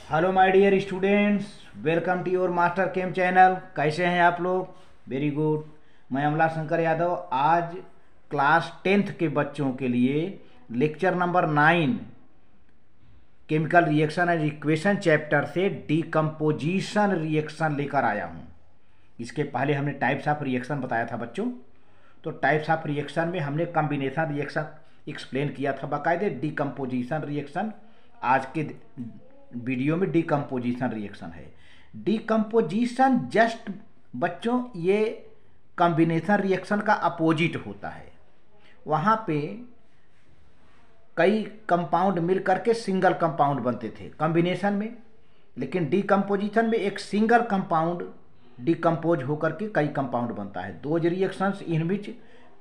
Hello my dear students, welcome to your master chem channel. कैसे हैं आप लोग? Very good. मैं अमला शंकर यादव आज क्लास 10th के बच्चों के लिए lecture number 9 chemical reaction and equation chapter से डिकम्पोजिशन रिएक्शन लेकर आया हूं। इसके पहले हमने टाइप्स ऑफ रिएक्शन बताया था बच्चों। तो टाइप्स ऑफ रिएक्शन में हमने कॉम्बिनेशन रिएक्शन एक्सप्लेन किया था बाकायदे। डिकम्पोजिशन रिएक्शन आज के वीडियो में डिकम्पोजिशन रिएक्शन है। डिकम्पोजिशन जस्ट बच्चों ये कॉम्बिनेशन रिएक्शन का अपोजिट होता है। वहाँ पे कई कंपाउंड मिल करके सिंगल कंपाउंड बनते थे कॉम्बिनेशन में, लेकिन डिकम्पोजिशन में एक सिंगल कंपाउंड डिकम्पोज होकर के कई कंपाउंड बनता है। Those reactions in which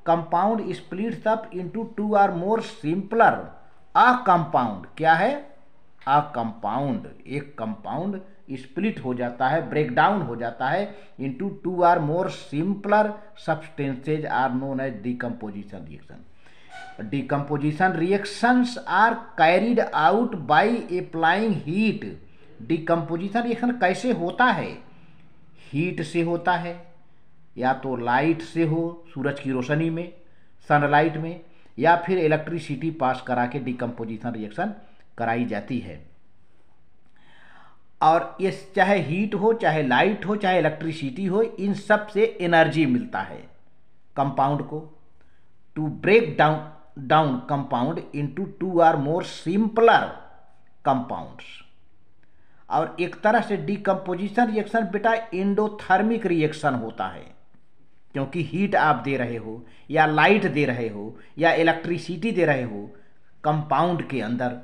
compound splits up into two or more simpler a compound. क्या है? A compound. एक कंपाउंड स्प्लिट हो जाता है, ब्रेक डाउन हो जाता है into two or more simpler substances are known as decomposition reaction. Decomposition reactions are carried out by applying heat। Decomposition reaction कैसे होता है? हीट से होता है, या तो लाइट से हो, सूरज की रोशनी में, सनलाइट में, या फिर इलेक्ट्रिसिटी पास करा के डिकम्पोजिशन रिएक्शन कराई जाती है। और ये चाहे हीट हो, चाहे लाइट हो, चाहे इलेक्ट्रिसिटी हो, इन सब से एनर्जी मिलता है कंपाउंड को to break down compound into two or more simpler compounds. और एक तरह से डिकम्पोजिशन रिएक्शन बेटा एंडोथर्मिक रिएक्शन होता है, क्योंकि हीट आप दे रहे हो, या लाइट दे रहे हो, या इलेक्ट्रिसिटी दे रहे हो कंपाउंड के अंदर,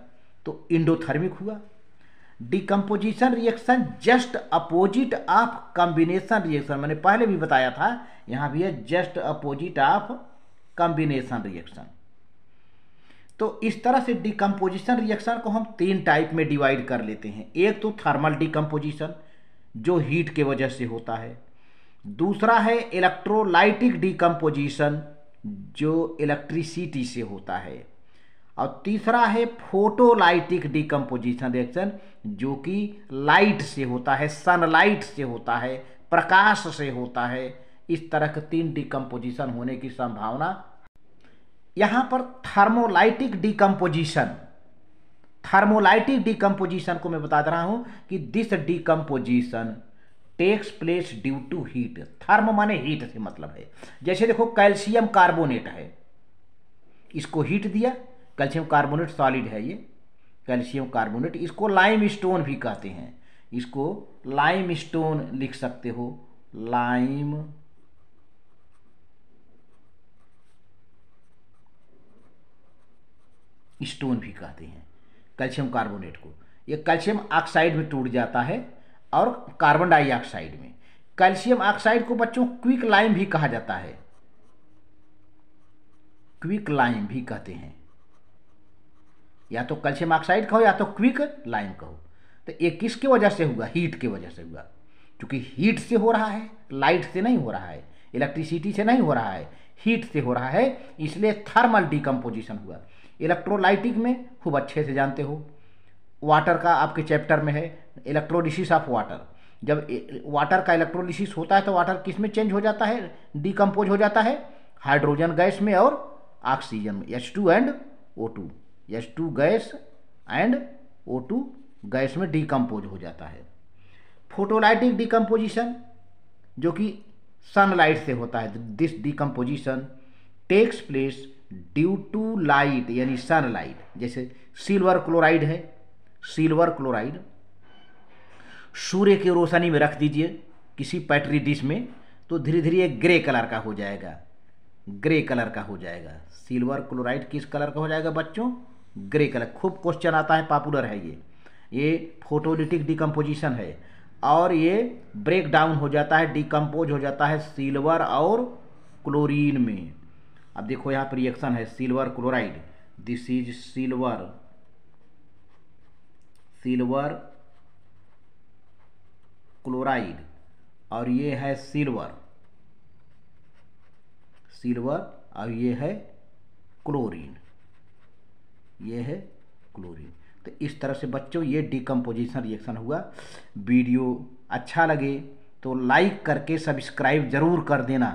तो एंडोथर्मिक हुआ। Decomposition reaction just opposite of combination reaction, मैंने पहले भी बताया था, यहां भी है just opposite of combination reaction. तो इस तरह से डिकम्पोजिशन रिएक्शन को हम 3 टाइप में डिवाइड कर लेते हैं। एक तो थर्मल डिकम्पोजिशन जो हीट के वजह से होता है, दूसरा है इलेक्ट्रोलाइटिक डिकम्पोजिशन जो इलेक्ट्रिसिटी से होता है, और तीसरा है फोटोलाइटिक डिकम्पोजिशन रिएक्शन जो कि लाइट से होता है, सनलाइट से होता है, प्रकाश से होता है। इस तरह के 3 डिकम्पोजिशन होने की संभावना। यहां पर थर्मोलाइटिक डिकम्पोजिशन को मैं बता दे रहा हूं कि this decomposition takes place due to heat. Therm माने हीट से मतलब है, जैसे देखो कैल्शियम कार्बोनेट है, इसको हीट दिया, कैल्शियम कार्बोनेट सॉलिड है, ये कैल्शियम कार्बोनेट, इसको लाइम स्टोन भी कहते हैं, इसको लाइम स्टोन लिख सकते हो, लाइम स्टोन भी कहते हैं कैल्शियम कार्बोनेट को। ये कैल्शियम ऑक्साइड में टूट जाता है और कार्बन डाइऑक्साइड में। कैल्शियम ऑक्साइड को बच्चों क्विक लाइम भी कहा जाता है, क्विक लाइम भी कहते हैं, या तो कैल्शियम ऑक्साइड कहो या तो क्विक लाइम कहो। तो ये किसकी वजह से हुआ? हीट की वजह से हुआ, क्योंकि हीट से हो रहा है, लाइट से नहीं हो रहा है, इलेक्ट्रिसिटी से नहीं हो रहा है, हीट से हो रहा है, इसलिए थर्मल डिकम्पोजिशन हुआ। इलेक्ट्रोलाइटिक में खूब अच्छे से जानते हो, वाटर का आपके चैप्टर में है इलेक्ट्रोलिसिस ऑफ वाटर। जब वाटर का इलेक्ट्रोलिसिस होता है तो वाटर किस में चेंज हो जाता है, डिकम्पोज हो जाता है? हाइड्रोजन गैस में और ऑक्सीजन में, H2 and O2, H2 gas and O2 gas में डिकम्पोज हो जाता है। फोटोलाइटिक डिकम्पोजिशन जो कि सनलाइट से होता है, this decomposition takes place due to light यानी सनलाइट। जैसे सिल्वर क्लोराइड है, सिल्वर क्लोराइड सूर्य की रोशनी में रख दीजिए किसी पैट्री डिश में, तो धीरे धीरे ये ग्रे कलर का हो जाएगा, ग्रे कलर का हो जाएगा। सिल्वर क्लोराइड किस कलर का हो जाएगा बच्चों? Grey colour. खूब क्वेश्चन आता है, पॉपुलर है ये फोटोलिटिक डिकम्पोजिशन है, और ये ब्रेक डाउन हो जाता है, डिकम्पोज हो जाता है सिल्वर और क्लोरीन में। अब देखो यहाँ पर रिएक्शन है silver chloride, this is silver chloride, और ये है सिल्वर और ये है क्लोरीन, ये है क्लोरीन। तो इस तरह से बच्चों ये डिकम्पोजिशन रिएक्शन हुआ। वीडियो अच्छा लगे तो लाइक करके सब्सक्राइब ज़रूर कर देना।